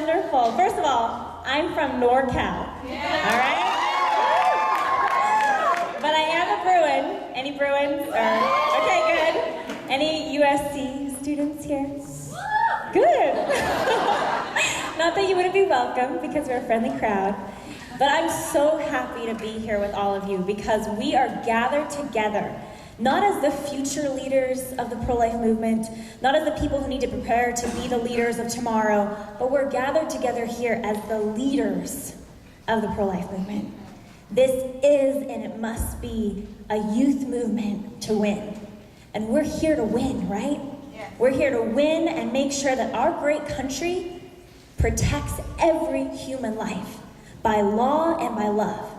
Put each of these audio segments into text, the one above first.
wonderful. First of all, I'm from NorCal. Yeah. All right? But I am a Bruin. Any Bruins? Okay, good. Any USC students here? Good. Not that you wouldn't be welcome, because we're a friendly crowd. But I'm so happy to be here with all of you, because we are gathered together, not as the future leaders of the pro-life movement, not as the people who need to prepare to be the leaders of tomorrow, but we're gathered together here as the leaders of the pro-life movement. This is, and it must be, a youth movement to win. And we're here to win, right? Yeah. We're here to win and make sure that our great country protects every human life by law and by love.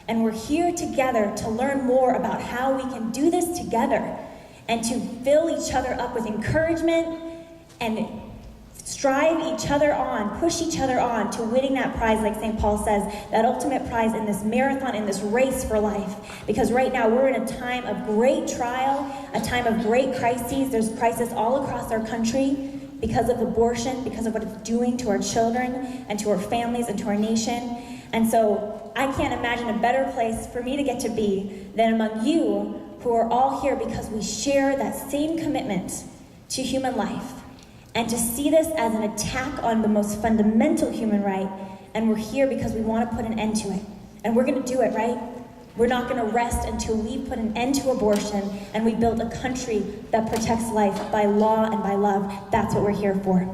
And we're here together to learn more about how we can do this together and to fill each other up with encouragement and strive each other on, push each other on to winning that prize, like St. Paul says, that ultimate prize in this marathon, in this race for life. Because right now we're in a time of great trial, a time of great crises. There's crisis all across our country because of abortion, because of what it's doing to our children and to our families and to our nation. And so I can't imagine a better place for me to get to be than among you who are all here because we share that same commitment to human life and to see this as an attack on the most fundamental human right. And we're here because we want to put an end to it. And we're going to do it, right? We're not going to rest until we put an end to abortion and we build a country that protects life by law and by love. That's what we're here for.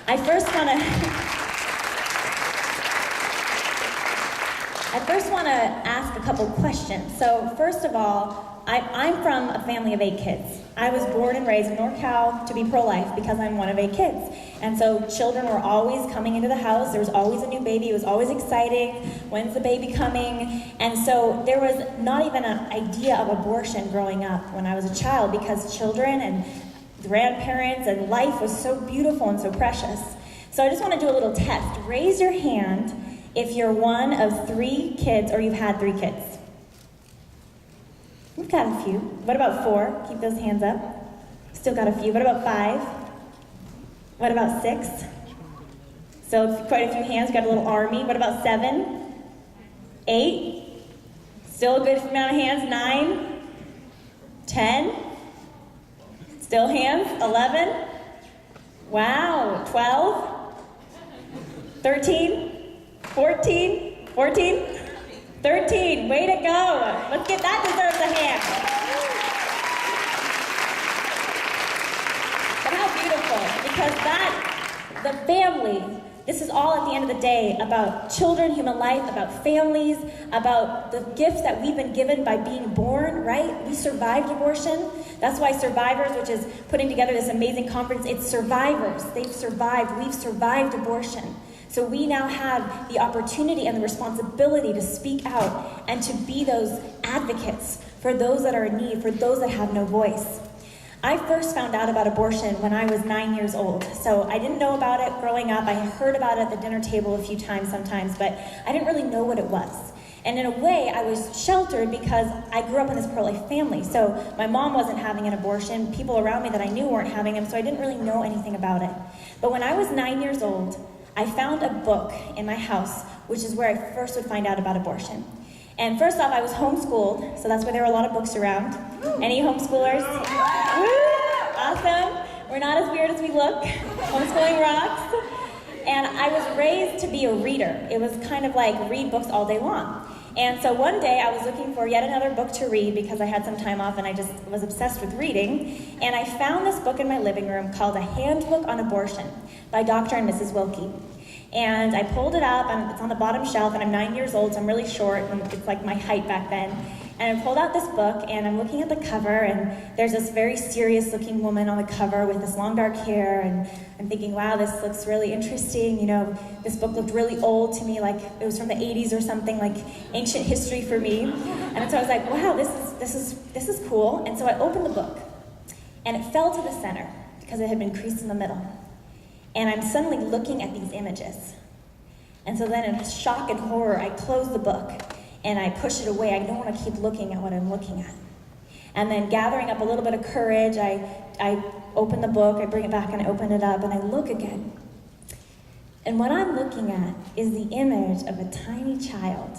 I first want to ask a couple questions. So first of all, I'm from a family of 8 kids. I was born and raised in NorCal to be pro-life because I'm one of 8 kids. And so children were always coming into the house. There was always a new baby. It was always exciting. When's the baby coming? And so there was not even an idea of abortion growing up when I was a child because children and grandparents and life was so beautiful and so precious. So I just want to do a little test. Raise your hand if you're one of 3 kids or you've had 3 kids. We've got a few. What about 4? Keep those hands up. Still got a few. What about 5? What about 6? So quite a few hands. We've got a little army. What about 7? 8? Still a good amount of hands. 9? 10? Still hands. 11? Wow. 12? 13? 14? 14? 13, way to go. Let's get that deserves a hand. But how beautiful, because the family, this is all at the end of the day about children, human life, about families, about the gifts that we've been given by being born, right? We survived abortion. That's why Survivors, which is putting together this amazing conference, it's survivors. They've survived. We've survived abortion. So we now have the opportunity and the responsibility to speak out and to be those advocates for those that are in need, for those that have no voice. I first found out about abortion when I was 9 years old. So I didn't know about it growing up. I heard about it at the dinner table a few times sometimes, but I didn't really know what it was. And in a way, I was sheltered because I grew up in this pro-life family. So my mom wasn't having an abortion. People around me that I knew weren't having them, so I didn't really know anything about it. But when I was 9 years old, I found a book in my house, which is where I first would find out about abortion. And first off, I was homeschooled, so that's why there were a lot of books around. Any homeschoolers? Woo! Awesome. We're not as weird as we look. Homeschooling rocks. And I was raised to be a reader. It was kind of like read books all day long. And so one day I was looking for yet another book to read because I had some time off and I just was obsessed with reading. And I found this book in my living room called A Handbook on Abortion by Dr. and Mrs. Wilkie. And I pulled it up, and it's on the bottom shelf, and I'm 9 years old, so I'm really short, and it's like my height back then. And I pulled out this book, and I'm looking at the cover, and there's this very serious-looking woman on the cover with this long dark hair, and I'm thinking, wow, this looks really interesting. You know, this book looked really old to me, like it was from the 80s or something, like ancient history for me. And so I was like, wow, this is cool. And so I opened the book, and it fell to the center because it had been creased in the middle. And I'm suddenly looking at these images. And so then in shock and horror, I close the book and I push it away. I don't want to keep looking at what I'm looking at. And then gathering up a little bit of courage, I open the book, I bring it back and I open it up and I look again. And what I'm looking at is the image of a tiny child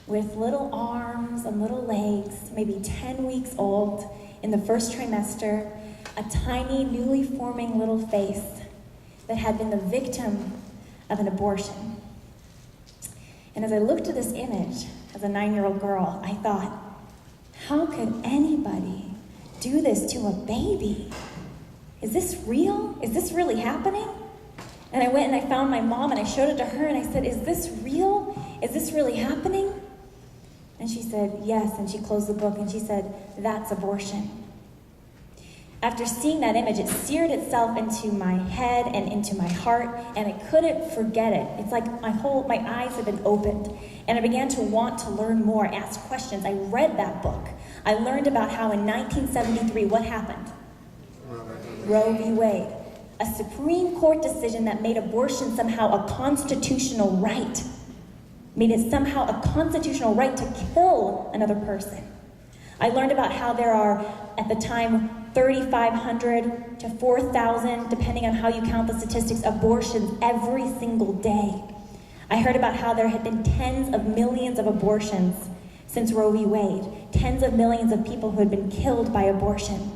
with little arms and little legs, maybe 10 weeks old, in the first trimester, a tiny, newly forming little face that had been the victim of an abortion. And as I looked at this image as a 9-year-old girl, I thought, how could anybody do this to a baby? Is this real? Is this really happening? And I went and I found my mom and I showed it to her and I said, is this real? Is this really happening? And she said, yes, and she closed the book and she said, that's abortion. After seeing that image, it seared itself into my head and into my heart, and I couldn't forget it. It's like my eyes had been opened, and I began to want to learn more, ask questions. I read that book. I learned about how in 1973, what happened? Roe v. Wade. A Supreme Court decision that made abortion somehow a constitutional right. Made it somehow a constitutional right to kill another person. I learned about how there are, at the time, 3,500 to 4,000, depending on how you count the statistics, abortions every single day. I heard about how there had been tens of millions of abortions since Roe v. Wade, tens of millions of people who had been killed by abortion.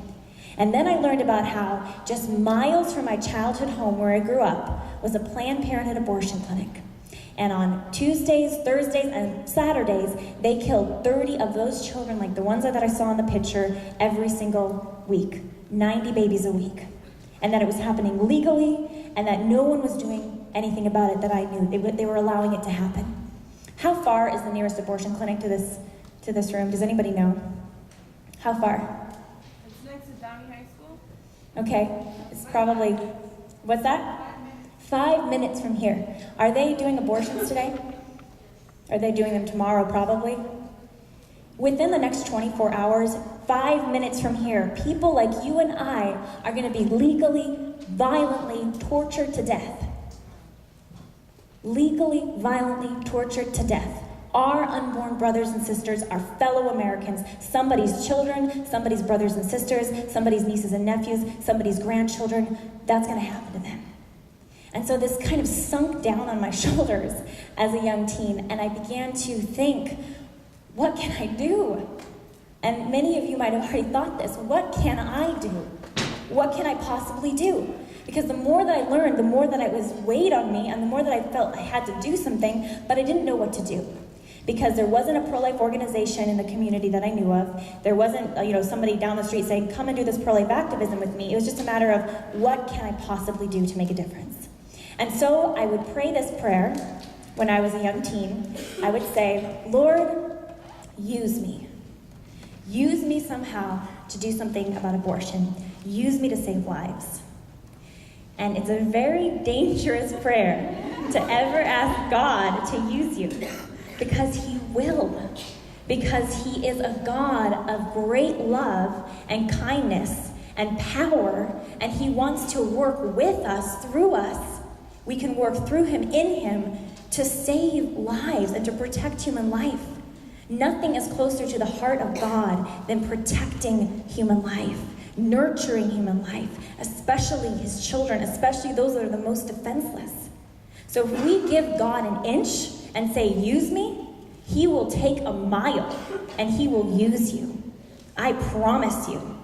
And then I learned about how just miles from my childhood home where I grew up was a Planned Parenthood abortion clinic. And on Tuesdays, Thursdays, and Saturdays, they killed 30 of those children, like the ones that I saw in the picture, every single week. 90 babies a week. And that it was happening legally, and that no one was doing anything about it that I knew. They were allowing it to happen. How far is the nearest abortion clinic to this room? Does anybody know? How far? It's next to Downey High School. Okay, it's probably, what's that? 5 minutes from here. Are they doing abortions today? Are they doing them tomorrow, probably? Within the next 24 hours, 5 minutes from here, people like you and I are going to be legally, violently tortured to death. Legally, violently tortured to death. Our unborn brothers and sisters, our fellow Americans, somebody's children, somebody's brothers and sisters, somebody's nieces and nephews, somebody's grandchildren, that's going to happen to them. And so this kind of sunk down on my shoulders as a young teen, and I began to think, what can I do? And many of you might have already thought this. What can I do? What can I possibly do? Because the more that I learned, the more that it was weighed on me, and the more that I felt I had to do something, but I didn't know what to do. Because there wasn't a pro-life organization in the community that I knew of. There wasn't, somebody down the street saying, come and do this pro-life activism with me. It was just a matter of, what can I possibly do to make a difference? And so I would pray this prayer when I was a young teen. I would say, Lord, use me. Use me somehow to do something about abortion. Use me to save lives. And it's a very dangerous prayer to ever ask God to use you, because He will. Because He is a God of great love and kindness and power, and He wants to work with us, through us. We can work through Him, in Him, to save lives and to protect human life. Nothing is closer to the heart of God than protecting human life, nurturing human life, especially His children, especially those that are the most defenseless. So if we give God an inch and say, use me, He will take a mile and He will use you. I promise you.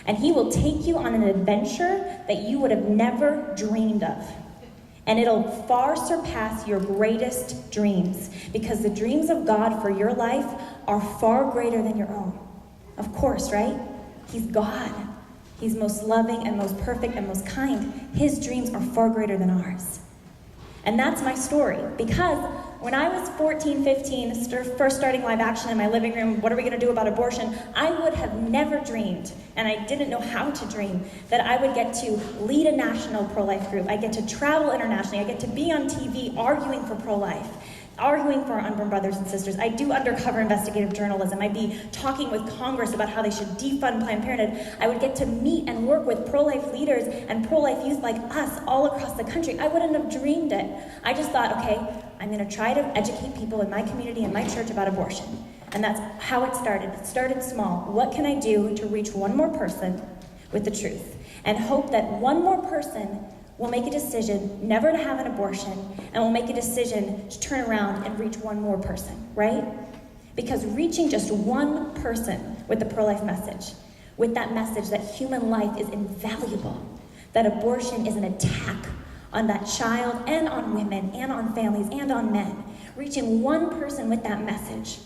And He will take you on an adventure that you would have never dreamed of. And it'll far surpass your greatest dreams, because the dreams of God for your life are far greater than your own. Of course, right? He's God. He's most loving and most perfect and most kind. His dreams are far greater than ours. And that's my story, because when I was 14, 15, first starting live action in my living room, what are we going to do about abortion? I would have never dreamed, and I didn't know how to dream, that I would get to lead a national pro-life group. I get to travel internationally. I get to be on TV arguing for pro-life, arguing for our unborn brothers and sisters. I do undercover investigative journalism. I'd be talking with Congress about how they should defund Planned Parenthood. I would get to meet and work with pro-life leaders and pro-life youth like us all across the country. I wouldn't have dreamed it. I just thought, okay, I'm going to try to educate people in my community and my church about abortion. And that's how it started. It started small. What can I do to reach one more person with the truth? And hope that one more person we'll make a decision never to have an abortion, and we'll make a decision to turn around and reach one more person, right? Because reaching just one person with the pro-life message, with that message that human life is invaluable, that abortion is an attack on that child and on women and on families and on men, reaching one person with that message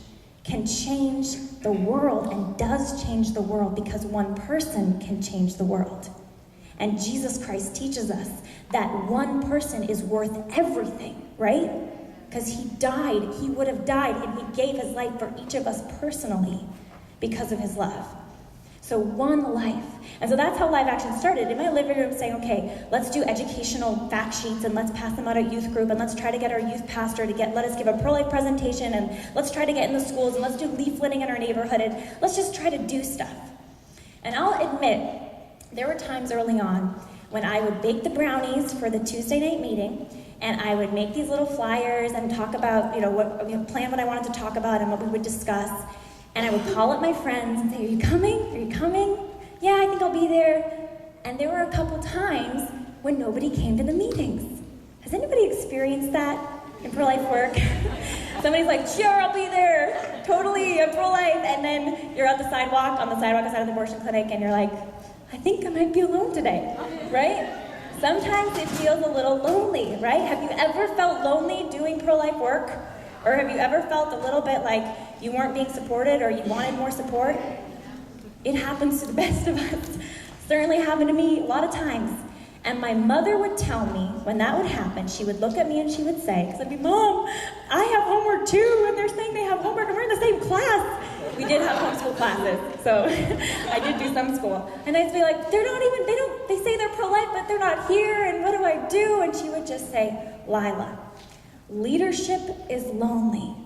can change the world and does change the world, because one person can change the world. And Jesus Christ teaches us that one person is worth everything, right? Because he died, he would have died, and he gave his life for each of us personally because of his love. So one life. And so that's how Live Action started. In my living room saying, okay, let's do educational fact sheets and let's pass them out at youth group, and let's try to get our youth pastor to let us give a pro-life presentation, and let's try to get in the schools, and let's do leafleting in our neighborhood, and let's just try to do stuff. And I'll admit, there were times early on when I would bake the brownies for the Tuesday night meeting, and I would make these little flyers and talk about, plan what I wanted to talk about and what we would discuss. And I would call up my friends and say, are you coming? Are you coming? Yeah, I think I'll be there. And there were a couple times when nobody came to the meetings. Has anybody experienced that in pro-life work? Somebody's like, sure, I'll be there. Totally, I'm pro-life. And then you're at the sidewalk, outside of the abortion clinic, and you're like, I think I might be alone today, right? Sometimes it feels a little lonely, right? Have you ever felt lonely doing pro-life work? Or have you ever felt a little bit like you weren't being supported or you wanted more support? It happens to the best of us. Certainly happened to me a lot of times. And my mother would tell me when that would happen, she would look at me and she would say, because I'd be, Mom, I have homework too, and they're saying they have homework and we're in the same class. We did have homeschool classes, so I did do some school. And I'd be like, they say they're pro-life, but they're not here, and what do I do? And she would just say, Lila, leadership is lonely.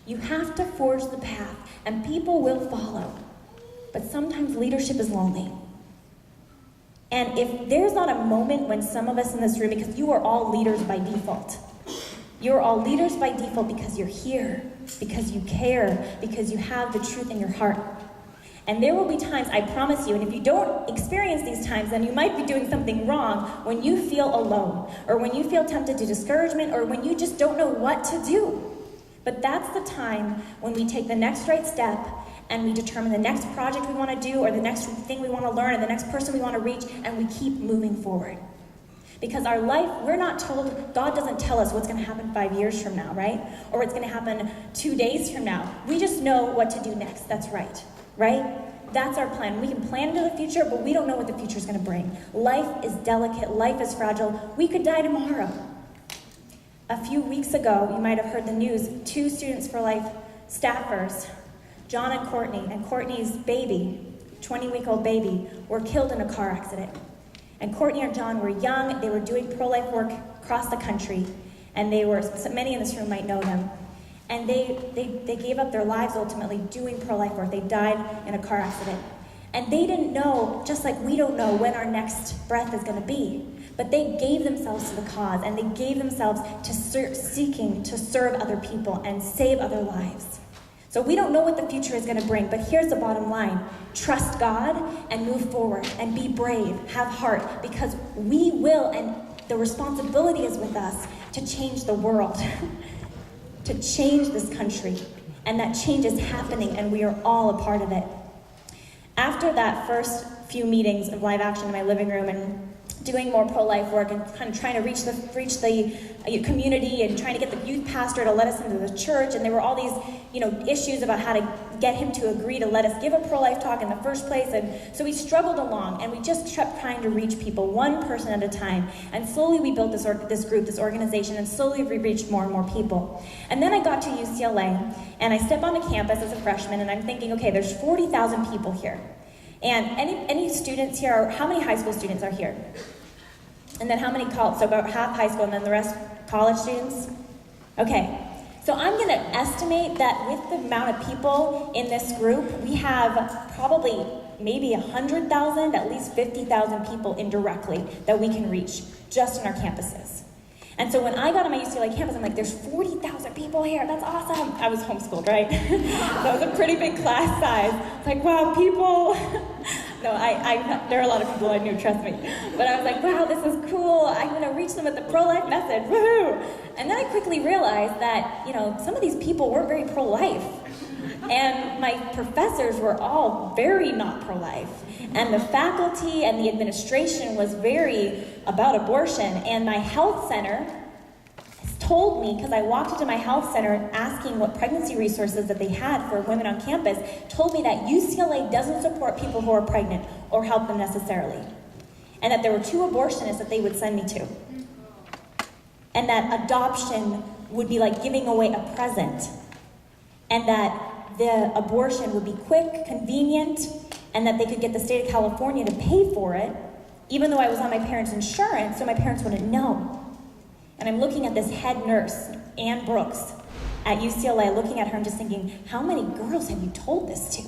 You have to forge the path, and people will follow. But sometimes leadership is lonely. And if there's not a moment when some of us in this room, because you are all leaders by default. You're all leaders by default because you're here, because you care, because you have the truth in your heart. And there will be times, I promise you, and if you don't experience these times, then you might be doing something wrong when you feel alone, or when you feel tempted to discouragement, or when you just don't know what to do. But that's the time when we take the next right step and we determine the next project we want to do, or the next thing we want to learn, and the next person we want to reach, and we keep moving forward. Because our life, we're not told, God doesn't tell us what's going to happen 5 years from now, right? Or what's going to happen 2 days from now. We just know what to do next. That's right? That's our plan. We can plan into the future, but we don't know what the future is going to bring. Life is delicate. Life is fragile. We could die tomorrow. A few weeks ago, you might have heard the news, 2 Students for Life staffers, John and Courtney's baby, 20-week-old baby, were killed in a car accident. And Courtney and John were young, they were doing pro-life work across the country, and many in this room might know them. And they gave up their lives ultimately doing pro-life work. They died in a car accident. And they didn't know, just like we don't know when our next breath is going to be, but they gave themselves to the cause, and they gave themselves to seeking to serve other people and save other lives. So we don't know what the future is going to bring, but here's the bottom line. Trust God and move forward and be brave, have heart, because we will, and the responsibility is with us to change the world, to change this country. And that change is happening, and we are all a part of it. After that first few meetings of Live Action in my living room and doing more pro-life work and kind of trying to reach the community and trying to get the youth pastor to let us into the church, and there were all these issues about how to get him to agree to let us give a pro-life talk in the first place. And so we struggled along, and we just kept trying to reach people one person at a time. And slowly we built this group, this organization, and slowly we reached more and more people. And then I got to UCLA, and I step onto campus as a freshman, and I'm thinking, okay, there's 40,000 people here. And any students here, how many high school students are here? And then how many college? So about half high school, and then the rest college students? Okay. So I'm going to estimate that with the amount of people in this group, we have probably maybe 100,000, at least 50,000 people indirectly that we can reach just in our campuses. And so when I got on my UCLA campus, I'm like, there's 40,000 people here. That's awesome. I was homeschooled, right? That was a pretty big class size. It's like, wow, people. No, there are a lot of people I knew, trust me. But I was like, wow, this is cool. I'm going to reach them with the pro-life message. Woohoo! And then I quickly realized that, some of these people weren't very pro-life. And my professors were all very not pro-life. And the faculty and the administration was very about abortion. And my health center told me, because I walked into my health center asking what pregnancy resources that they had for women on campus, told me that UCLA doesn't support people who are pregnant or help them necessarily. And that there were 2 abortionists that they would send me to. And that adoption would be like giving away a present. And that the abortion would be quick, convenient, and that they could get the state of California to pay for it, even though I was on my parents' insurance, so my parents wouldn't know. And I'm looking at this head nurse, Ann Brooks, at UCLA, looking at her and just thinking, how many girls have you told this to?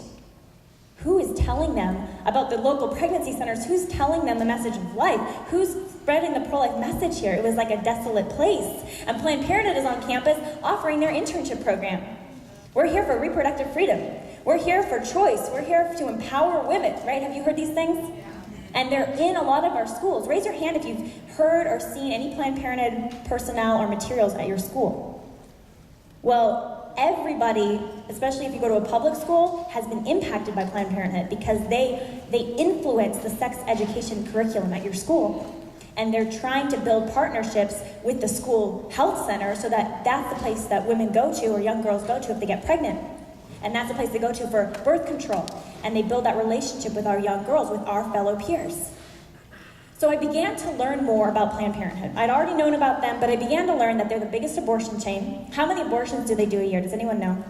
Who is telling them about the local pregnancy centers? Who's telling them the message of life? Who's spreading the pro-life message here? It was like a desolate place. And Planned Parenthood is on campus offering their internship program. We're here for reproductive freedom. We're here for choice. We're here to empower women, right? Have you heard these things? And they're in a lot of our schools. Raise your hand if you've heard or seen any Planned Parenthood personnel or materials at your school. Well, everybody, especially if you go to a public school, has been impacted by Planned Parenthood because they influence the sex education curriculum at your school. And they're trying to build partnerships with the school health center so that that's the place that women go to or young girls go to if they get pregnant. And that's the place they go to for birth control. And they build that relationship with our young girls, with our fellow peers. So I began to learn more about Planned Parenthood. I'd already known about them, but I began to learn that they're the biggest abortion chain. How many abortions do they do a year? Does anyone know?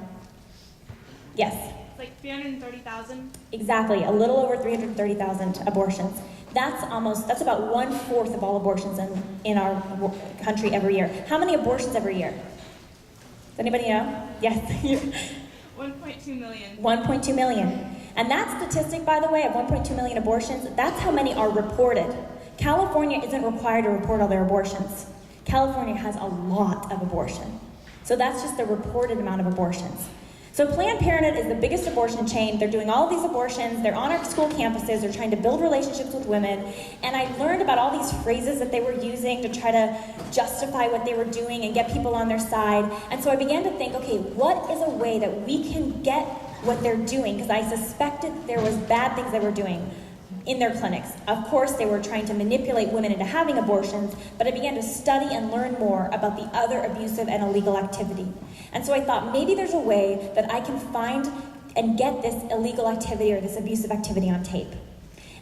Yes. It's like 330,000. Exactly, a little over 330,000 abortions. That's about 1/4 of all abortions in our country every year. How many abortions every year? Does anybody know? Yes. 1.2 million. 1.2 million. And that statistic, by the way, of 1.2 million abortions, that's how many are reported. California isn't required to report all their abortions. California has a lot of abortion. So that's just the reported amount of abortions. So Planned Parenthood is the biggest abortion chain. They're doing all of these abortions. They're on our school campuses. They're trying to build relationships with women. And I learned about all these phrases that they were using to try to justify what they were doing and get people on their side. And so I began to think, okay, what is a way that we can get what they're doing? Because I suspected there was bad things they were doing in their clinics. Of course, they were trying to manipulate women into having abortions, but I began to study and learn more about the other abusive and illegal activity. And so I thought maybe there's a way that I can find and get this illegal activity or this abusive activity on tape.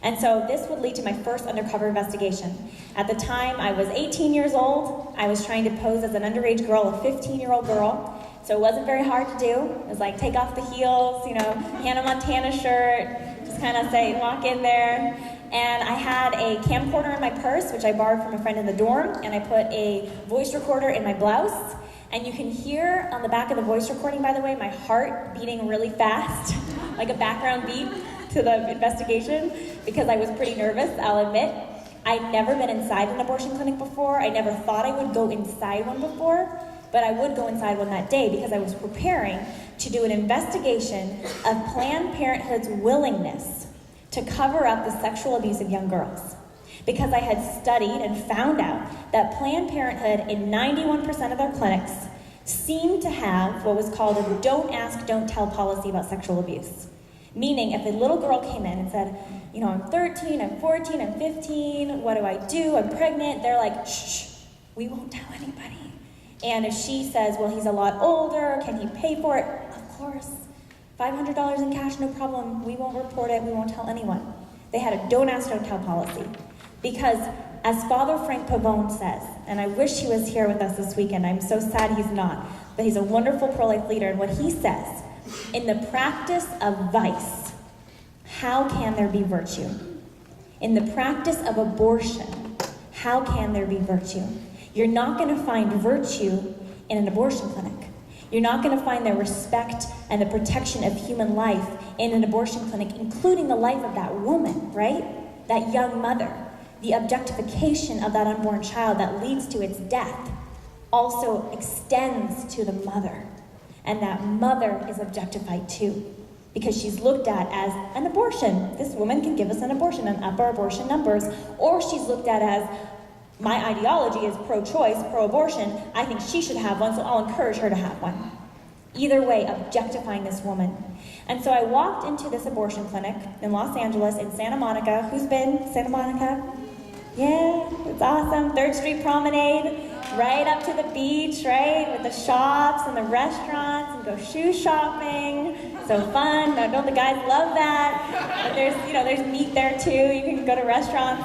And so this would lead to my first undercover investigation. At the time, I was 18 years old. I was trying to pose as an underage girl, a 15-year-old girl. So it wasn't very hard to do. It was like take off the heels, Hannah Montana shirt, just kind of say, walk in there. And I had a camcorder in my purse, which I borrowed from a friend in the dorm, and I put a voice recorder in my blouse. And you can hear on the back of the voice recording, by the way, my heart beating really fast, like a background beat to the investigation, because I was pretty nervous, I'll admit. I'd never been inside an abortion clinic before. I never thought I would go inside one before, but I would go inside one that day because I was preparing to do an investigation of Planned Parenthood's willingness to cover up the sexual abuse of young girls. Because I had studied and found out that Planned Parenthood in 91% of their clinics seemed to have what was called a don't ask, don't tell policy about sexual abuse. Meaning, if a little girl came in and said, I'm 13, I'm 14, I'm 15, what do? I'm pregnant. They're like, shh, we won't tell anybody. And if she says, well, he's a lot older, can he pay for it? Of course. $500 in cash, no problem. We won't report it, we won't tell anyone. They had a don't ask, don't tell policy. Because as Father Frank Pavone says, and I wish he was here with us this weekend, I'm so sad he's not, but he's a wonderful pro-life leader, and what he says, in the practice of vice, how can there be virtue? In the practice of abortion, how can there be virtue? You're not going to find virtue in an abortion clinic. You're not going to find the respect and the protection of human life in an abortion clinic, including the life of that woman, right? That young mother. The objectification of that unborn child that leads to its death also extends to the mother. And that mother is objectified too. because she's looked at as an abortion. This woman can give us an abortion and up our abortion numbers. Or she's looked at as, my ideology is pro-choice, pro-abortion. I think she should have one, so I'll encourage her to have one. Either way, objectifying this woman. And so I walked into this abortion clinic in Los Angeles, in Santa Monica. Who's been Santa Monica? Yeah, it's awesome. 3rd Street Promenade, right up to the beach, right? With the shops and the restaurants, and go shoe shopping. So fun. Don't the guys love that? But there's meat there too. You can go to restaurants.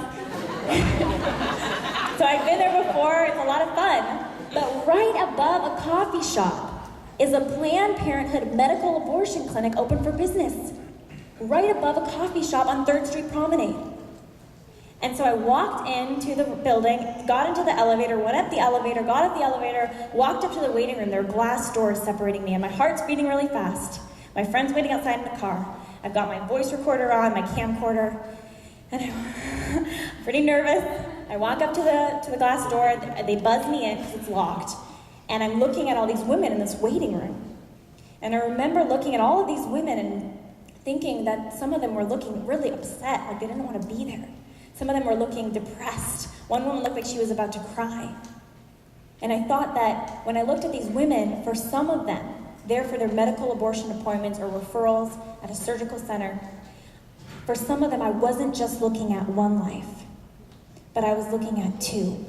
So I've been there before. It's a lot of fun. But right above a coffee shop is a Planned Parenthood medical abortion clinic open for business. Right above a coffee shop on 3rd Street Promenade. And so I walked into the building, got into the elevator, went up the elevator, got up the elevator, walked up to the waiting room. There are glass doors separating me, and my heart's beating really fast. My friend's waiting outside in the car. I've got my voice recorder on, my camcorder, and I'm pretty nervous. I walk up to the glass door, they buzz me in because it's locked, and I'm looking at all these women in this waiting room. And I remember looking at all of these women and thinking that some of them were looking really upset, like they didn't want to be there. Some of them were looking depressed. One woman looked like she was about to cry. And I thought that when I looked at these women, for some of them, there for their medical abortion appointments or referrals at a surgical center, for some of them I wasn't just looking at one life, but I was looking at two.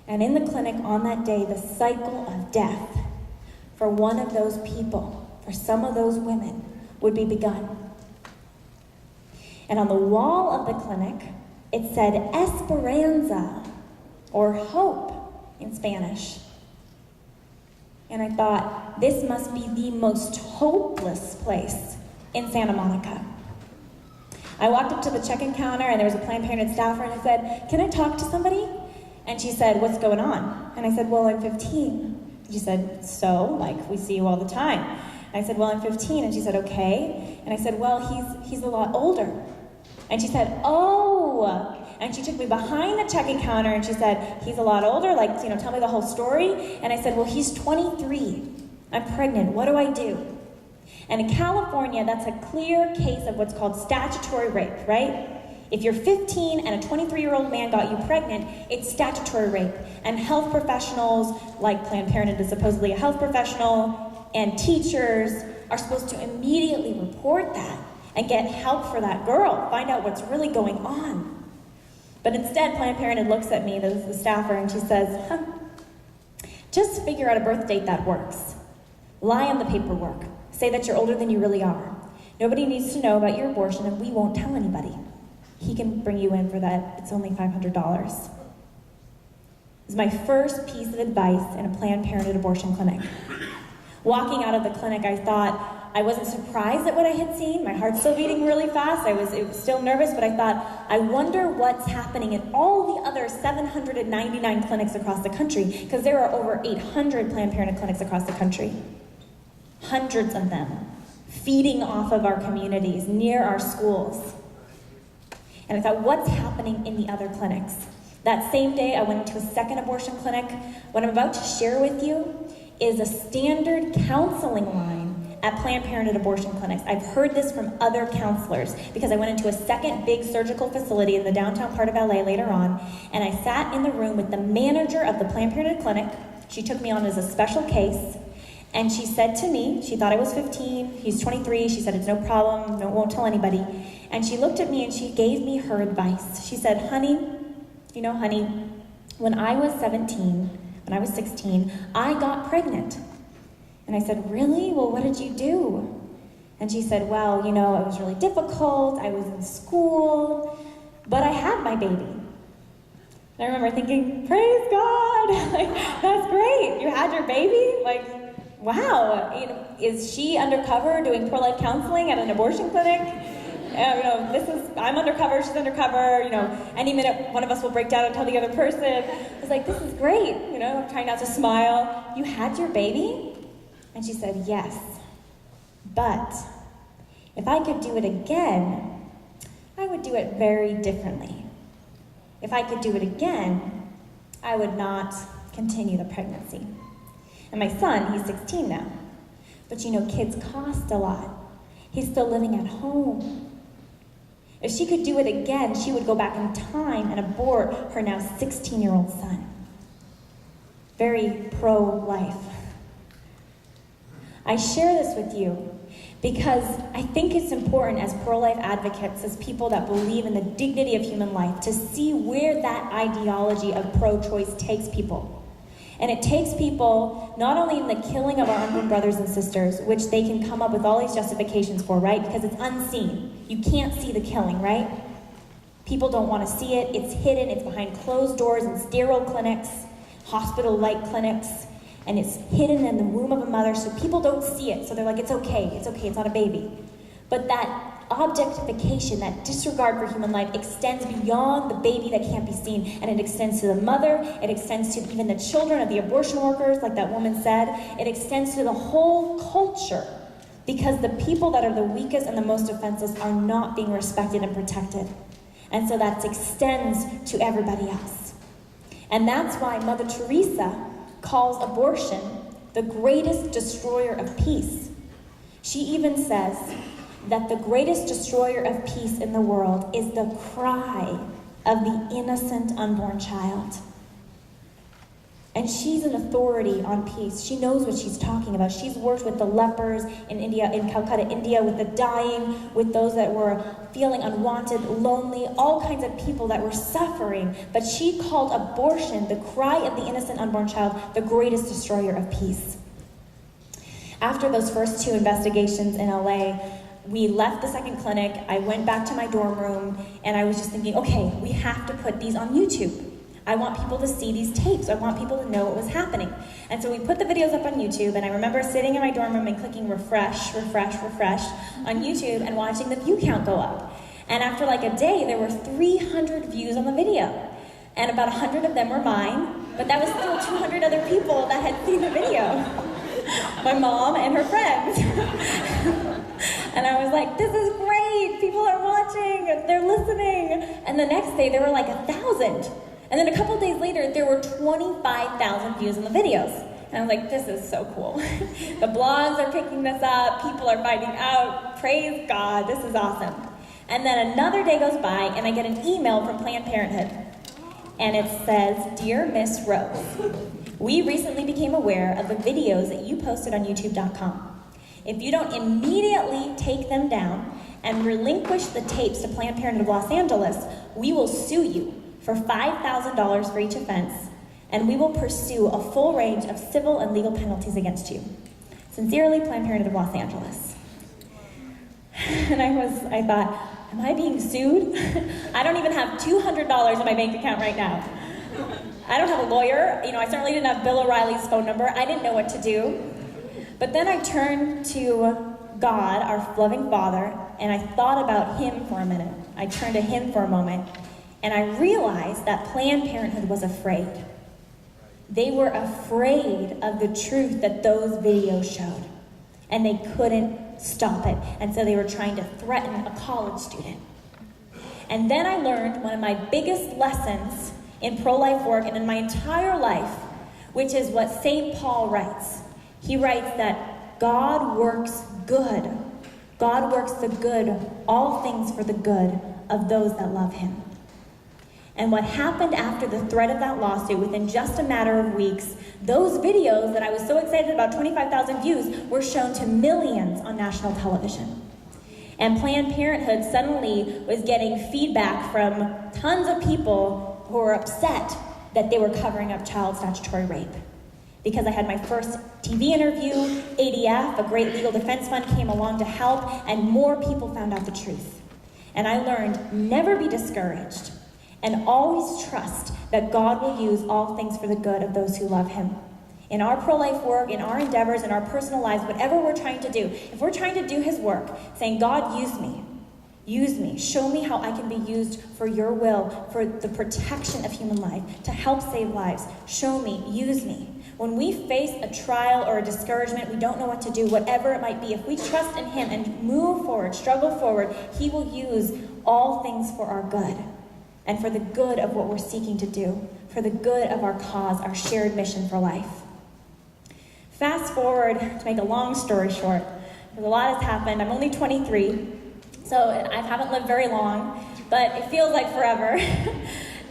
And in the clinic on that day, the cycle of death for one of those people, for some of those women, would be begun. And on the wall of the clinic, it said Esperanza, or hope in Spanish. And I thought, this must be the most hopeless place in Santa Monica. I walked up to the check-in counter, and there was a Planned Parenthood staffer, and I said, "Can I talk to somebody?" And she said, "What's going on?" And I said, "Well, I'm 15. She said, "So? Like, we see you all the time." And I said, "Well, I'm 15. And she said, "Okay." And I said, "Well, he's a lot older." And she said, "Oh." And she took me behind the check-in counter and she said, "He's a lot older, like, tell me the whole story." And I said, "Well, he's 23. I'm pregnant. What do I do?" And in California, that's a clear case of what's called statutory rape, right? If you're 15 and a 23-year-old man got you pregnant, it's statutory rape. And health professionals, like Planned Parenthood is supposedly a health professional, and teachers are supposed to immediately report that and get help for that girl, find out what's really going on. But instead, Planned Parenthood looks at me, the staffer, and she says, "Just figure out a birth date that works. Lie on the paperwork. Say that you're older than you really are. Nobody needs to know about your abortion, and we won't tell anybody. He can bring you in for that. It's only $500. It was my first piece of advice in a Planned Parenthood abortion clinic. Walking out of the clinic, I thought, I wasn't surprised at what I had seen. My heart's still beating really fast. It was still nervous, but I thought, I wonder what's happening in all the other 799 clinics across the country, because there are over 800 Planned Parenthood clinics across the country. Hundreds of them, feeding off of our communities, near our schools. And I thought, what's happening in the other clinics? That same day, I went into a second abortion clinic. What I'm about to share with you is a standard counseling line at Planned Parenthood abortion clinics. I've heard this from other counselors because I went into a second big surgical facility in the downtown part of LA later on, and I sat in the room with the manager of the Planned Parenthood clinic. She took me on as a special case, and she said to me, she thought I was 15, he's 23, she said, "It's no problem, won't tell anybody." And she looked at me and she gave me her advice. She said, honey, when I was 17, when I was 16, I got pregnant. And I said, "Really? Well, what did you do?" And she said, "Well, it was really difficult. I was in school, but I had my baby." And I remember thinking, praise God, that's great. You had your baby? Wow. Is she undercover doing pro-life counseling at an abortion clinic? I'm undercover, she's undercover, any minute one of us will break down and tell the other person. I was like, this is great, I'm trying not to smile. "You had your baby?" And she said, "Yes, but if I could do it again, I would do it very differently. If I could do it again, I would not continue the pregnancy." And my son, he's 16 now. But kids cost a lot. He's still living at home. If she could do it again, she would go back in time and abort her now 16-year-old son. Very pro-life. I share this with you because I think it's important as pro-life advocates, as people that believe in the dignity of human life, to see where that ideology of pro-choice takes people. And it takes people not only in the killing of our unborn brothers and sisters, which they can come up with all these justifications for, right? Because it's unseen. You can't see the killing, right? People don't want to see it. It's hidden. It's behind closed doors in sterile clinics, hospital-like clinics. And it's hidden in the womb of a mother, so people don't see it. So they're like, it's okay, it's not a baby. But that objectification, that disregard for human life extends beyond the baby that can't be seen, and it extends to the mother, it extends to even the children of the abortion workers, like that woman said. It extends to the whole culture, because the people that are the weakest and the most defenseless are not being respected and protected. And so that extends to everybody else. And that's why Mother Teresa calls abortion the greatest destroyer of peace. She even says that the greatest destroyer of peace in the world is the cry of the innocent unborn child. And she's an authority on peace. She knows what she's talking about. She's worked with the lepers in India, in Calcutta, India, with the dying, with those that were feeling unwanted, lonely, all kinds of people that were suffering. But she called abortion, the cry of the innocent unborn child, the greatest destroyer of peace. After those first 2 investigations in LA, we left the second clinic. I went back to my dorm room, and I was just thinking, okay, we have to put these on YouTube. I want people to see these tapes. I want people to know what was happening. And so we put the videos up on YouTube, and I remember sitting in my dorm room and clicking refresh on YouTube and watching the view count go up. And after like a day, there were 300 views on the video. And about 100 of them were mine, but that was still 200 other people that had seen the video. My mom and her friends. And I was like, this is great. People are watching, they're listening. And the next day, there were like 1,000. And then a couple days later, there were 25,000 views on the videos. And I was like, this is so cool. The blogs are picking this up. People are finding out. Praise God. This is awesome. And then another day goes by, and I get an email from Planned Parenthood. And it says, Dear Miss Rose, we recently became aware of the videos that you posted on YouTube.com. If you don't immediately take them down and relinquish the tapes to Planned Parenthood of Los Angeles, we will sue you for $5,000 for each offense, and we will pursue a full range of civil and legal penalties against you. Sincerely, Planned Parenthood of Los Angeles. And I thought, am I being sued? I don't even have $200 in my bank account right now. I don't have a lawyer. I certainly didn't have Bill O'Reilly's phone number. I didn't know what to do. But then I turned to God, our loving Father, and I thought about Him for a minute. I turned to Him for a moment. And I realized that Planned Parenthood was afraid. They were afraid of the truth that those videos showed. And they couldn't stop it. And so they were trying to threaten a college student. And then I learned one of my biggest lessons in pro-life work and in my entire life, which is what St. Paul writes. He writes that God works good. God works the good, all things for the good of those that love Him. And what happened after the threat of that lawsuit, within just a matter of weeks, those videos that I was so excited about, 25,000 views, were shown to millions on national television. And Planned Parenthood suddenly was getting feedback from tons of people who were upset that they were covering up child statutory rape. Because I had my first TV interview, ADF, a great legal defense fund, came along to help, and more people found out the truth. And I learned, never be discouraged. And always trust that God will use all things for the good of those who love Him. In our pro-life work, in our endeavors, in our personal lives, whatever we're trying to do, if we're trying to do His work, saying, God, use me, show me how I can be used for your will, for the protection of human life, to help save lives. Show me, use me. When we face a trial or a discouragement, we don't know what to do, whatever it might be, if we trust in Him and move forward, struggle forward, He will use all things for our good. And for the good of what we're seeking to do, for the good of our cause, our shared mission for life. Fast forward, to make a long story short, because a lot has happened. I'm only 23, so I haven't lived very long, but it feels like forever.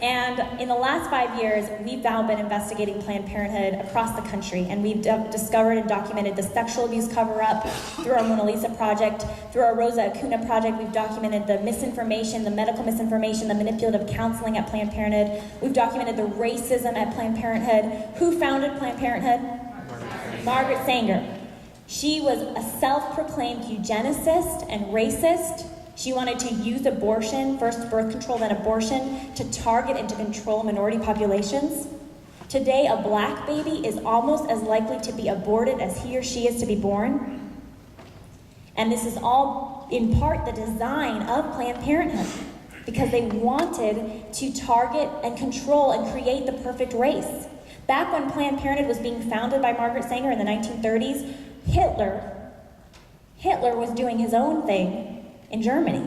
And in the last 5 years, we've now been investigating Planned Parenthood across the country, and we've discovered and documented the sexual abuse cover-up through our Mona Lisa project, through our Rosa Acuna project. We've documented the misinformation, the medical misinformation, the manipulative counseling at Planned Parenthood. We've documented the racism at Planned Parenthood. Who founded Planned Parenthood? Margaret Sanger. She was a self-proclaimed eugenicist and racist. She wanted to use abortion, first birth control, then abortion, to target and to control minority populations. Today, a black baby is almost as likely to be aborted as he or she is to be born. And this is all, in part, the design of Planned Parenthood, because they wanted to target and control and create the perfect race. Back when Planned Parenthood was being founded by Margaret Sanger in the 1930s, Hitler was doing his own thing in Germany.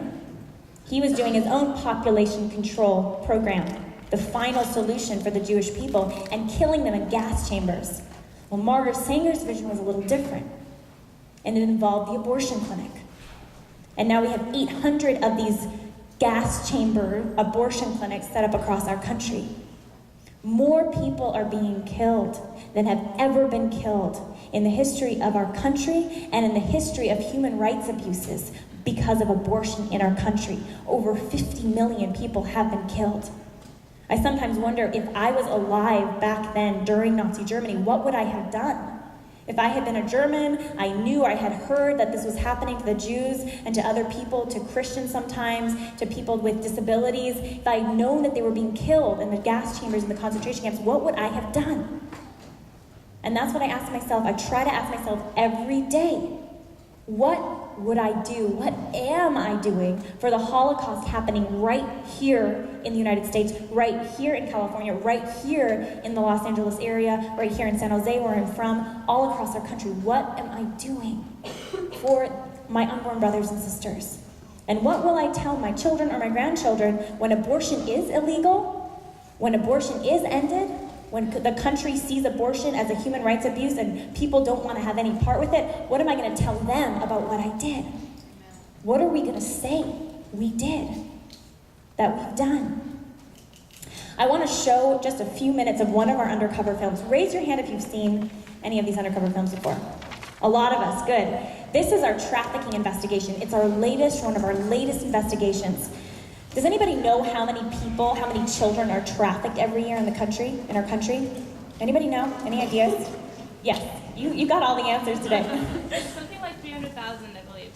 He was doing his own population control program, the final solution for the Jewish people, and killing them in gas chambers. Well, Margaret Sanger's vision was a little different, and it involved the abortion clinic. And now we have 800 of these gas chamber abortion clinics set up across our country. More people are being killed than have ever been killed in the history of our country and in the history of human rights abuses because of abortion in our country. Over 50 million people have been killed. I sometimes wonder, if I was alive back then during Nazi Germany, what would I have done? If I had been a German, I knew, I had heard that this was happening to the Jews and to other people, to Christians sometimes, to people with disabilities. If I had known that they were being killed in the gas chambers and the concentration camps, what would I have done? And that's what I ask myself. I try to ask myself every day. What would I do? What am I doing for the Holocaust happening right here in the United States, right here in California, right here in the Los Angeles area, right here in San Jose where I'm from, all across our country? What am I doing for my unborn brothers and sisters? And what will I tell my children or my grandchildren when abortion is illegal, when abortion is ended, when the country sees abortion as a human rights abuse and people don't want to have any part with it? What am I going to tell them about what I did? What are we going to say we did, that we've done? I want to show just a few minutes of one of our Undercover films. Raise your hand if you've seen any of these Undercover films before. A lot of us, good. This is our trafficking investigation. It's our latest, one of our latest investigations. Does anybody know how many people, how many children are trafficked every year in our country? Anybody know? Any ideas? Yes, you got all the answers today. Something like 300,000, I believe.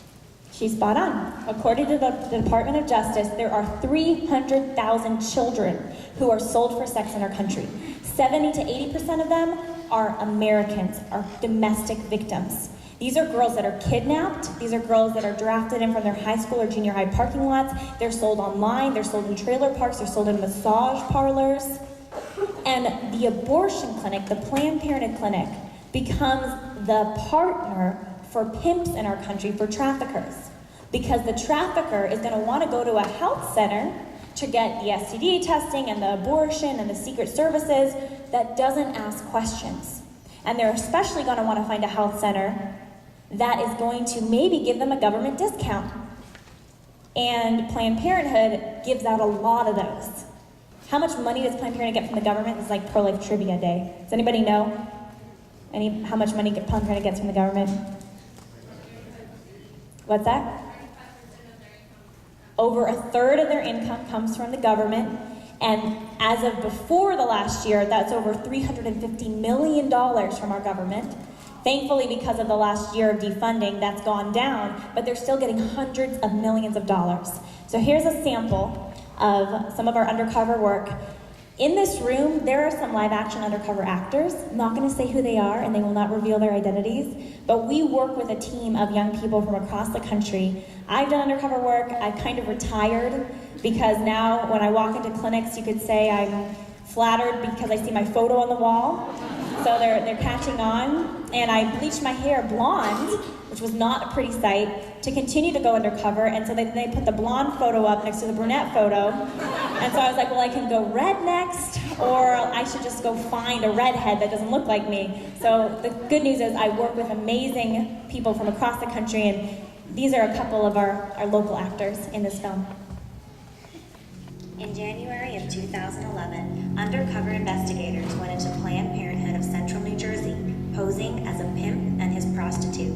She's spot on. According to the Department of Justice, there are 300,000 children who are sold for sex in our country. 70 to 80% of them are Americans, are domestic victims. These are girls that are kidnapped. These are girls that are drafted in from their high school or junior high parking lots. They're sold online. They're sold in trailer parks. They're sold in massage parlors. And the abortion clinic, the Planned Parenthood clinic, becomes the partner for pimps in our country, for traffickers. Because the trafficker is going to want to go to a health center to get the STD testing and the abortion and the secret services that doesn't ask questions. And they're especially going to want to find a health center that is going to maybe give them a government discount. And Planned Parenthood gives out a lot of those. How much money does Planned Parenthood get from the government? It's like pro-life trivia day. Does anybody know how much money Planned Parenthood gets from the government? What's that? Over a third of their income comes from the government. And as of before the last year, that's over $350 million from our government. Thankfully, because of the last year of defunding, that's gone down, but they're still getting hundreds of millions of dollars. So here's a sample of some of our undercover work. In this room, there are some live-action undercover actors. I'm not going to say who they are, and they will not reveal their identities, but we work with a team of young people from across the country. I've done undercover work. I kind of retired because now when I walk into clinics, you could say I'm flattered because I see my photo on the wall. So they're catching on. And I bleached my hair blonde, which was not a pretty sight, to continue to go undercover. And so they put the blonde photo up next to the brunette photo. And so I was like, well, I can go red next, or I should just go find a redhead that doesn't look like me. So the good news is I work with amazing people from across the country, and these are a couple of our local actors in this film. In January of 2011, undercover investigators went into Planned Parenthood of Central New Jersey, posing as a pimp and his prostitute.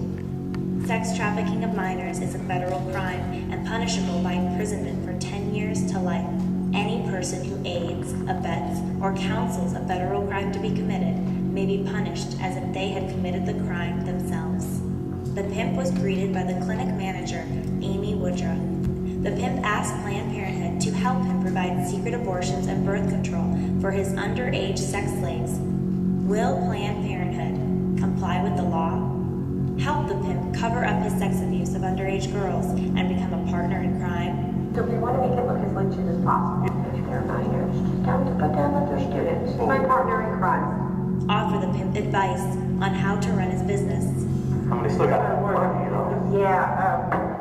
Sex trafficking of minors is a federal crime and punishable by imprisonment for 10 years to life. Any person who aids, abets, or counsels a federal crime to be committed may be punished as if they had committed the crime themselves. The pimp was greeted by the clinic manager, Amy Woodruff. The pimp asked Planned Parenthood to help him provide secret abortions and birth control for his underage sex slaves. Will Planned Parenthood comply with the law? Help the pimp cover up his sex abuse of underage girls and become a partner in crime? So we want to make it look as legit as possible. If they're minors, just tell them to put down that they're students. My partner in crime. Offer the pimp advice on how to run his business. I mean, they still got that money, you know? Yeah,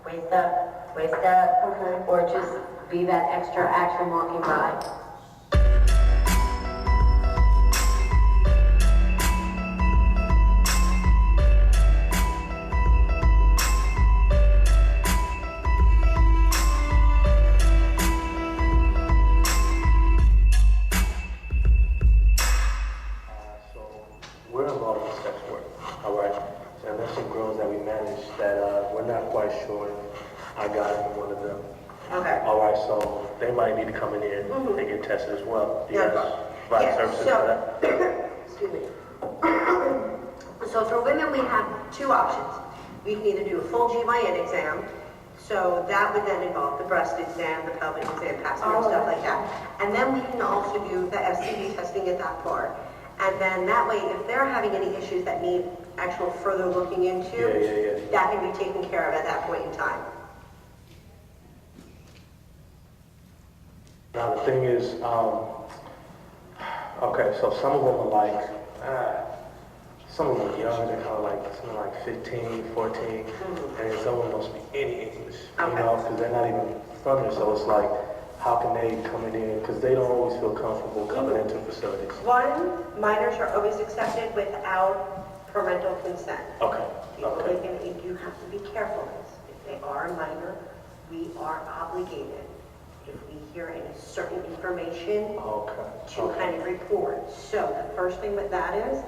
waist up, okay. Or just be that extra action walking by. We're involved in sex work, all right? And there's some girls that we manage that we're not quite sure I got it from one of them. Okay. All right, so they might need to come in here and get tested as well. Do you Yeah. guys provide services for that? Excuse me. So for women, we have two options. We can either do a full GYN exam, so that would then involve the breast exam, the pelvic exam, pap smear, stuff like that. And then we can also do the STD testing at that part. And then that way, if they're having any issues that need actual further looking into, that can be taken care of at that point in time. Now the thing is, okay, so some of them are like, some of them are young, they're kind of like, something like 15, 14, and then some of them don't speak any English, you know, because they're not even from here, so it's like, how can they come in, because they don't always feel comfortable coming into facilities. One, minors are always accepted without parental consent. Okay, okay. You have to be careful. If they are a minor, we are obligated, if we hear any certain information, to kind of report. So the first thing with that is,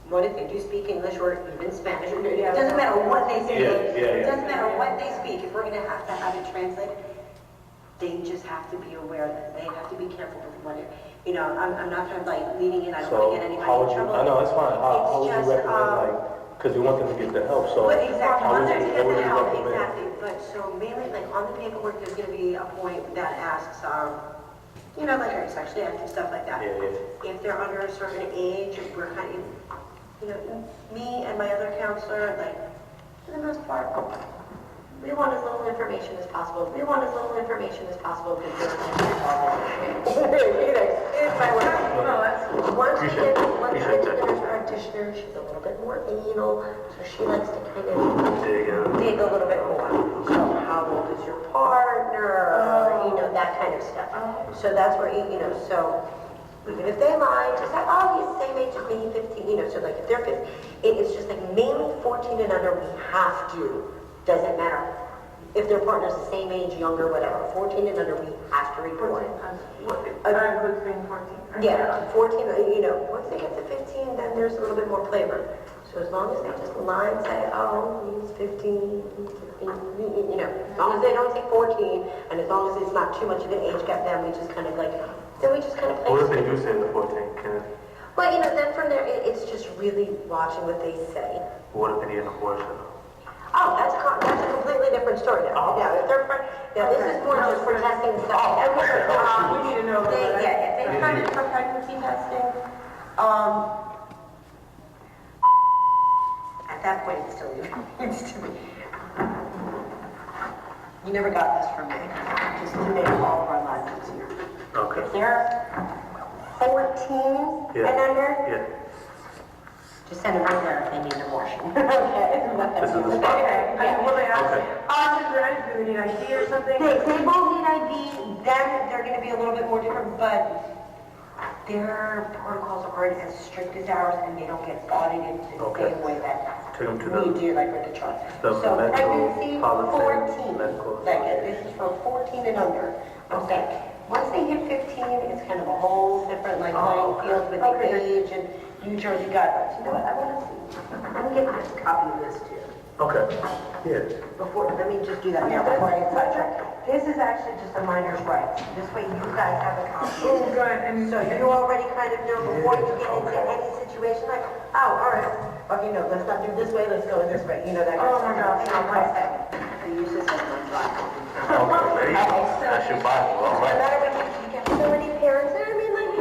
what if they do speak English or even Spanish? It doesn't matter what they speak. It doesn't matter what they speak. If we're going to have it translated, they just have to be aware that they have to be careful with what it, you know, I'm not kind of like leading in, I don't want to get anybody in trouble. I know, that's fine. How would you recommend, like, because we want them to get the help, so. But exactly, how want would them to you get the help, recommend? exactly. But so mainly, like on the paperwork, there's going to be a point that asks, you know, like are you sexually active, stuff like that. If they're under a certain age, we're kind of, you know, me and my other counselor, like, for the most part, we want as little information as possible. We want as little information as possible because we're not going to once we get to the nurse practitioner, she's a little bit more anal, so she likes to kind of dig a little bit more. So how old is your partner? You know, that kind of stuff. So that's where, you know, so even if they lie, just like, oh, he's the same age as me, 15, you know, so like if they're 15, it's just like mainly 14 and under, we have to. Doesn't matter if their partner's the same age, younger, whatever. 14 and under, we have to report. Includes being 14. Yeah, 14, you know, once they get to 15, then there's a little bit more flavor. So as long as they just lie and say, oh, he's 15, 16, you know, as long as they don't say 14, and as long as it's not too much of an age gap, then we just kind of like, then we just kind of play. What if they do say the 14? Well, you know, then from there, it's just really watching what they say. What if they need an abortion? Oh, that's a completely different story now. Now, if they're, this is more just for testing stuff. We need to know. If they come in for pregnancy testing, at that point, it still needs to be. You never got this from me, just to make all of our lives easier. Okay. If they're 14 and under, Just send them in there if they need an abortion. Okay. This is the spot. Okay, Yeah. will they ask, Okay. do we need ID or something? They both need ID, then they're gonna be a little bit more different, but their protocols aren't as strict as ours, and they don't get audited the Okay. same way that Take them to we the, do, like with the truck. the So medical, pregnancy, politics, 14, medical. like, this is from 14 and under, okay? Once they hit 15, it's kind of a whole different, like, playing field with the age and New Jersey guidelines. You know what, I wanna see, let me get this copy of this too. Okay, yeah. Before, let me just do that now before I get sidetracked. This is actually just a minor's rights. This way you guys have a copy. Oh, good, and So you already kind of know before you get into any situation, like, oh, all right, okay, no, let's not do this way, let's go this way, you know, that kind of Oh my stuff. gosh, Okay. So you just have one drive. Okay, there you go. That's your Bible, all No right. matter what, you get so many parents, I mean, like,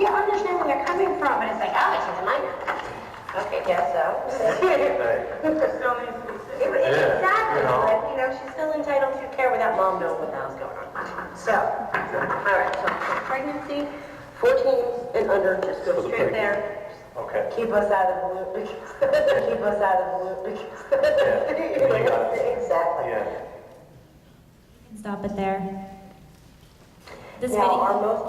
you understand where they're coming from, and it's like, oh, she's a minor. Okay, guess so. Hey, still needs to be said. Exactly, you know. but, you know, she's still entitled to care without mom knowing what the hell's going on. So, all right, so pregnancy, 14 and under, just go straight there. Okay. Keep us out of the loop. Keep us out of the loop. Yeah. You know, exactly. Yeah. Stop it there. This Now, video, our most,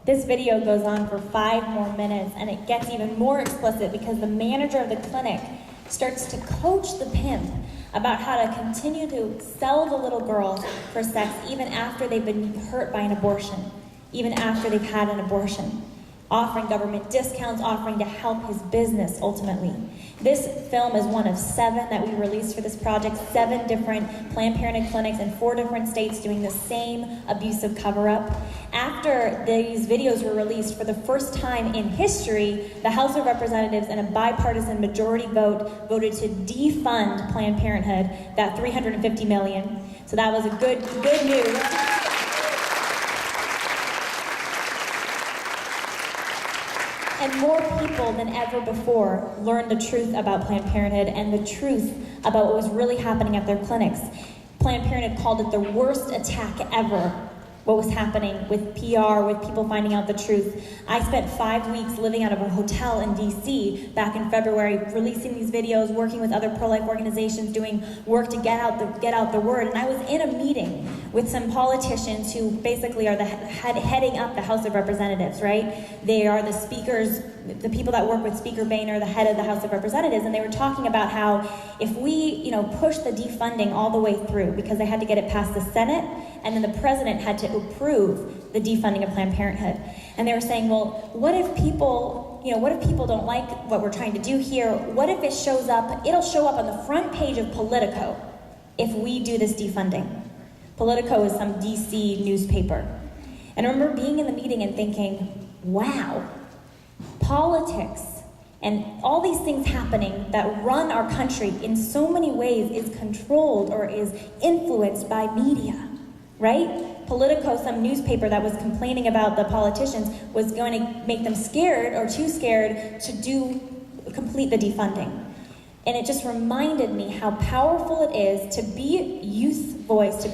this video goes on for 5 more minutes, and it gets even more explicit because the manager of the clinic starts to coach the pimp about how to continue to sell the little girls for sex even after they've been hurt by an abortion, even after they've had an abortion, offering government discounts, offering to help his business ultimately. This film is one of 7 that we released for this project, 7 different Planned Parenthood clinics in 4 different states doing the same abusive cover-up. After these videos were released for the first time in history, the House of Representatives in a bipartisan majority vote voted to defund Planned Parenthood, that $350 million. So that was a good news. And more people than ever before learned the truth about Planned Parenthood and the truth about what was really happening at their clinics. Planned Parenthood called it the worst attack ever, what was happening with PR, with people finding out the truth. I spent 5 weeks living out of a hotel in DC back in February, releasing these videos, working with other pro-life organizations, doing work to get out the word. And I was in a meeting with some politicians who basically are heading up the House of Representatives, right? They are the speakers, the people that work with Speaker Boehner, the head of the House of Representatives, and they were talking about how if we, push the defunding all the way through, because they had to get it past the Senate, and then the president had to approve the defunding of Planned Parenthood. And they were saying, well, what if people don't like what we're trying to do here? What if it'll show up on the front page of Politico if we do this defunding? Politico is some DC newspaper. And I remember being in the meeting and thinking, wow, politics and all these things happening that run our country in so many ways is controlled or is influenced by media, right? Politico, some newspaper that was complaining about the politicians, was going to make them scared or too scared to complete the defunding. And it just reminded me how powerful it is to be a youth voice,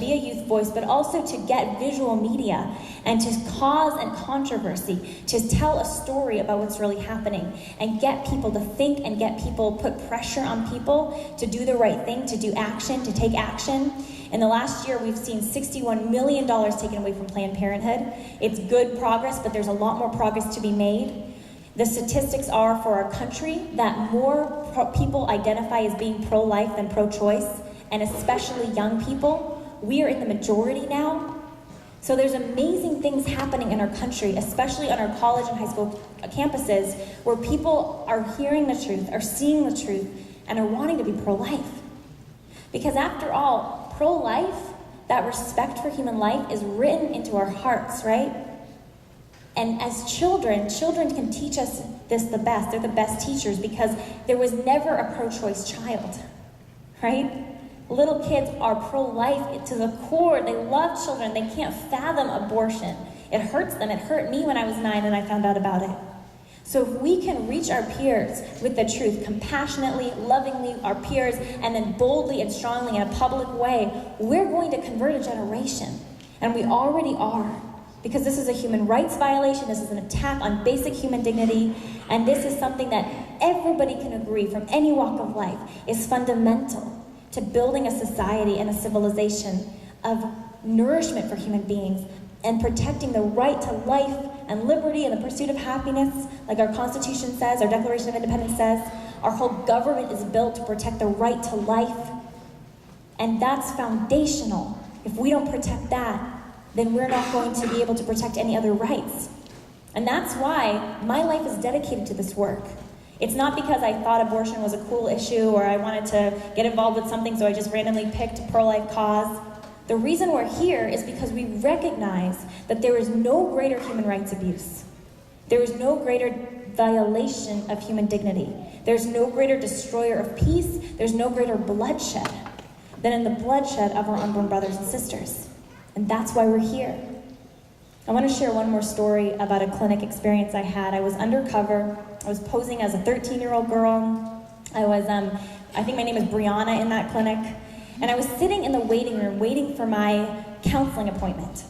but also to get visual media and to cause a controversy, to tell a story about what's really happening and get people to think and get people, put pressure on people to do the right thing, to do action, to take action. In the last year, we've seen $61 million taken away from Planned Parenthood. It's good progress, but there's a lot more progress to be made. The statistics are for our country that more people identify as being pro-life than pro-choice, and especially young people. We are in the majority now. So there's amazing things happening in our country, especially on our college and high school campuses, where people are hearing the truth, are seeing the truth, and are wanting to be pro-life. Because after all, pro-life, that respect for human life is written into our hearts, right? And as children can teach us this the best. They're the best teachers because there was never a pro-choice child, right? Little kids are pro-life to the core. They love children. They can't fathom abortion. It hurts them. It hurt me when I was 9 and I found out about it. So if we can reach our peers with the truth, compassionately, lovingly, our peers, and then boldly and strongly in a public way, we're going to convert a generation. And we already are. Because this is a human rights violation, this is an attack on basic human dignity, and this is something that everybody can agree from any walk of life is fundamental to building a society and a civilization of nourishment for human beings and protecting the right to life and liberty and the pursuit of happiness, like our Constitution says, our Declaration of Independence says. Our whole government is built to protect the right to life, and that's foundational. If we don't protect that, then we're not going to be able to protect any other rights. And that's why my life is dedicated to this work. It's not because I thought abortion was a cool issue or I wanted to get involved with something so I just randomly picked a pro-life cause. The reason we're here is because we recognize that there is no greater human rights abuse. There is no greater violation of human dignity. There's no greater destroyer of peace. There's no greater bloodshed than in the bloodshed of our unborn brothers and sisters. And that's why we're here. I want to share one more story about a clinic experience I had. I was undercover. I was posing as a 13-year-old girl. I think my name is Brianna in that clinic. And I was sitting in the waiting room waiting for my counseling appointment.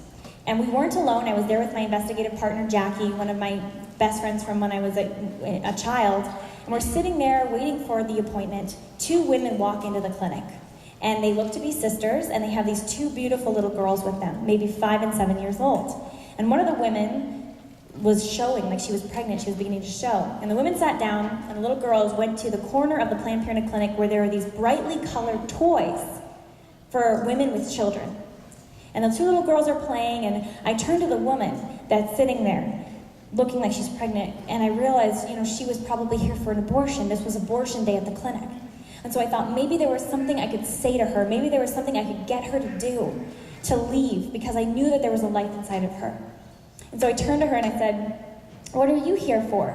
And we weren't alone. I was there with my investigative partner, Jackie, one of my best friends from when I was a child. And we're sitting there waiting for the appointment. 2 women walk into the clinic. And they look to be sisters, and they have these 2 beautiful little girls with them, maybe 5 and 7 years old. And one of the women was showing, like she was pregnant, she was beginning to show. And the women sat down, and the little girls went to the corner of the Planned Parenthood clinic where there were these brightly colored toys for women with children. And the 2 little girls are playing, and I turned to the woman that's sitting there, looking like she's pregnant, and I realized, she was probably here for an abortion. This was abortion day at the clinic. And so I thought maybe there was something I could say to her, maybe there was something I could get her to do, to leave, because I knew that there was a life inside of her. And so I turned to her and I said, "What are you here for?"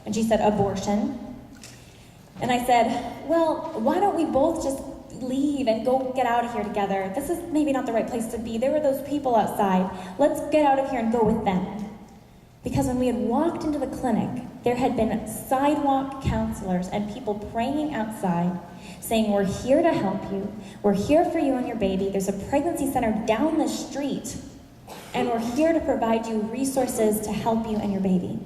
And she said, "Abortion." And I said, "Well, why don't we both just leave and go get out of here together? This is maybe not the right place to be. There were those people outside. Let's get out of here and go with them." Because when we had walked into the clinic, there had been sidewalk counselors and people praying outside, saying, "We're here to help you. We're here for you and your baby. There's a pregnancy center down the street, and we're here to provide you resources to help you and your baby."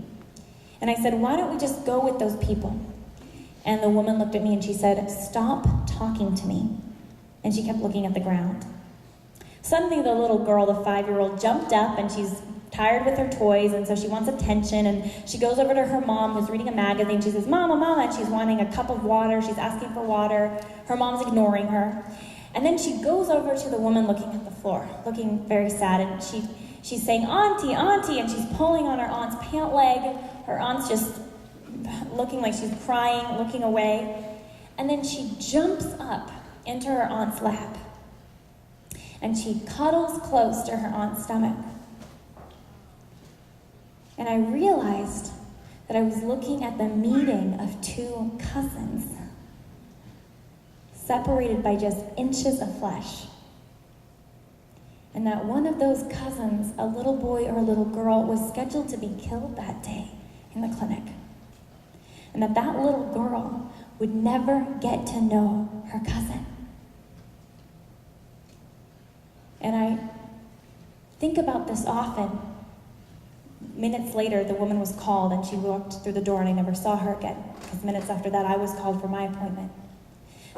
And I said, "Why don't we just go with those people?" And the woman looked at me and she said, "Stop talking to me." And she kept looking at the ground. Suddenly the little girl, the 5-year-old, jumped up, and she's tired with her toys, and so she wants attention, and she goes over to her mom who's reading a magazine. She says, "Mama, Mama," and she's wanting a cup of water. She's asking for water. Her mom's ignoring her. And then she goes over to the woman looking at the floor, looking very sad, and she's saying, "Auntie, Auntie," and she's pulling on her aunt's pant leg. Her aunt's just looking like she's crying, looking away. And then she jumps up into her aunt's lap, and she cuddles close to her aunt's stomach. And I realized that I was looking at the meeting of 2 cousins, separated by just inches of flesh. And that one of those cousins, a little boy or a little girl, was scheduled to be killed that day in the clinic. And that little girl would never get to know her cousin. And I think about this often. Minutes later, the woman was called, and she walked through the door, and I never saw her again, because minutes after that, I was called for my appointment.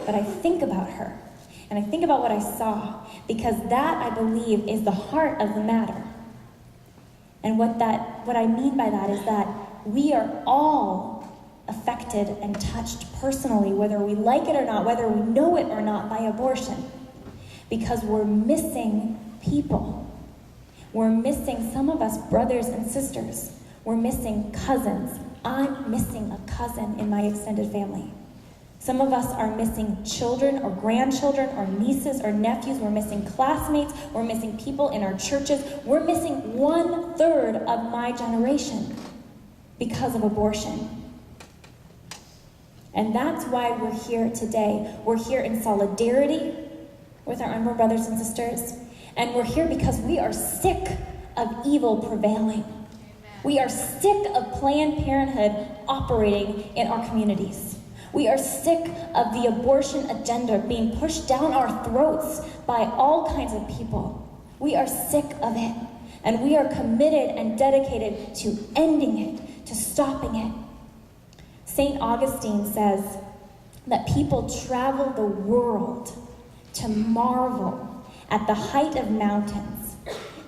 But I think about her, and I think about what I saw, because that, I believe, is the heart of the matter. And what I mean by that is that we are all affected and touched personally, whether we like it or not, whether we know it or not, by abortion, because we're missing people. We're missing, some of us, brothers and sisters. We're missing cousins. I'm missing a cousin in my extended family. Some of us are missing children or grandchildren or nieces or nephews. We're missing classmates. We're missing people in our churches. We're missing 1/3 of my generation because of abortion. And that's why we're here today. We're here in solidarity with our unborn brothers and sisters. And we're here because we are sick of evil prevailing. We are sick of Planned Parenthood operating in our communities. We are sick of the abortion agenda being pushed down our throats by all kinds of people. We are sick of it. And we are committed and dedicated to ending it, to stopping it. St. Augustine says that people travel the world to marvel at the height of mountains,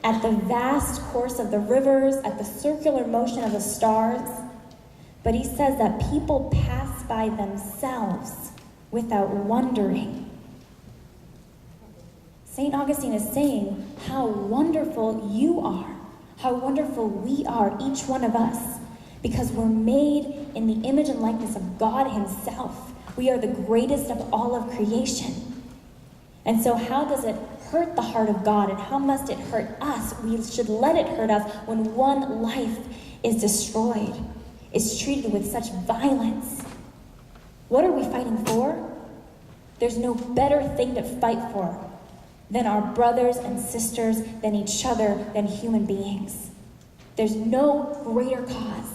at the vast course of the rivers, at the circular motion of the stars. But he says that people pass by themselves without wondering. St. Augustine is saying how wonderful you are, how wonderful we are, each one of us, because we're made in the image and likeness of God himself. We are the greatest of all of creation. And so how does it hurt the heart of God, and how must it hurt us? We should let it hurt us when one life is destroyed, is treated with such violence. What are we fighting for? There's no better thing to fight for than our brothers and sisters, than each other, than human beings. There's no greater cause.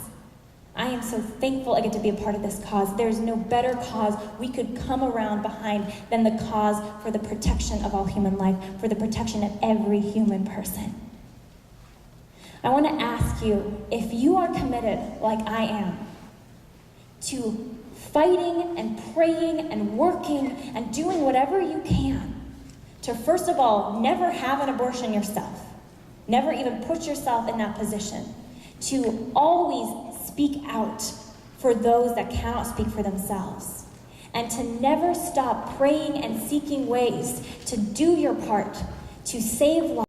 I am so thankful I get to be a part of this cause. There's no better cause we could come around behind than the cause for the protection of all human life, for the protection of every human person. I want to ask you, if you are committed, like I am, to fighting and praying and working and doing whatever you can to, first of all, never have an abortion yourself, never even put yourself in that position, to always speak out for those that cannot speak for themselves, and to never stop praying and seeking ways to do your part to save lives.